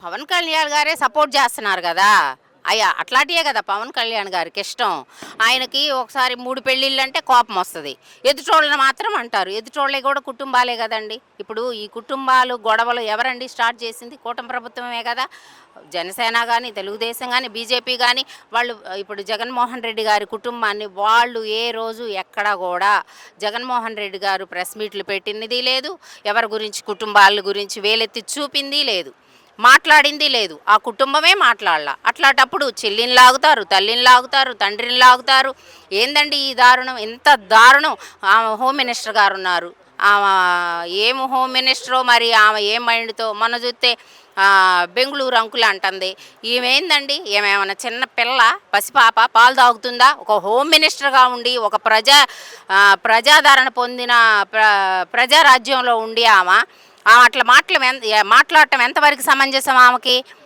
పవన్ కళ్యాణ్ గారే సపోర్ట్ చేస్తున్నారు కదా. అయ్యా అట్లాంటియే కదా పవన్ కళ్యాణ్ గారికి ఇష్టం. ఆయనకి ఒకసారి 3 పెళ్ళిళ్ళంటే కోపం వస్తుంది. ఎదుటోళ్ళని మాత్రం అంటారు. ఎదుటోళ్ళే కూడా కుటుంబాలే కదండి. ఇప్పుడు ఈ కుటుంబాలు గొడవలు ఎవరండి స్టార్ట్ చేసింది? కూటమి ప్రభుత్వమే కదా. జనసేన కానీ, తెలుగుదేశం కానీ, బీజేపీ కానీ వాళ్ళు ఇప్పుడు జగన్మోహన్ రెడ్డి గారి కుటుంబాన్ని వాళ్ళు ఏ రోజు ఎక్కడ కూడా జగన్మోహన్ రెడ్డి గారు ప్రెస్ మీట్లు పెట్టినది లేదు. ఎవరి గురించి కుటుంబాల గురించి వేలెత్తి చూపింది లేదు, మాట్లాడింది లేదు. ఆ కుటుంబమే మాట్లాడాల. అట్లాంటప్పుడు చెల్లిని లాగుతారు, తల్లిని లాగుతారు, తండ్రిని లాగుతారు. ఏందండి ఈ దారుణం? ఎంత దారుణం! ఆమె హోమ్ మినిస్టర్ గారు ఉన్నారు. ఆమె ఏం హోమ్ మినిస్టరో మరి, ఆమె ఏం మైండ్తో మొన్న చూస్తే బెంగళూరు అంకులు అంటుంది. ఈమెందండి, ఏమేమన్నా చిన్న పిల్ల, పసిపాప పాలు తాగుతుందా? ఒక హోమ్ మినిస్టర్గా ఉండి ఒక ప్రజాదరణ పొందిన ప్రజారాజ్యంలో ఉండి ఆమె అట్లా మాట్లాడటం ఎంతవరకు సమంజసం ఆమెకి?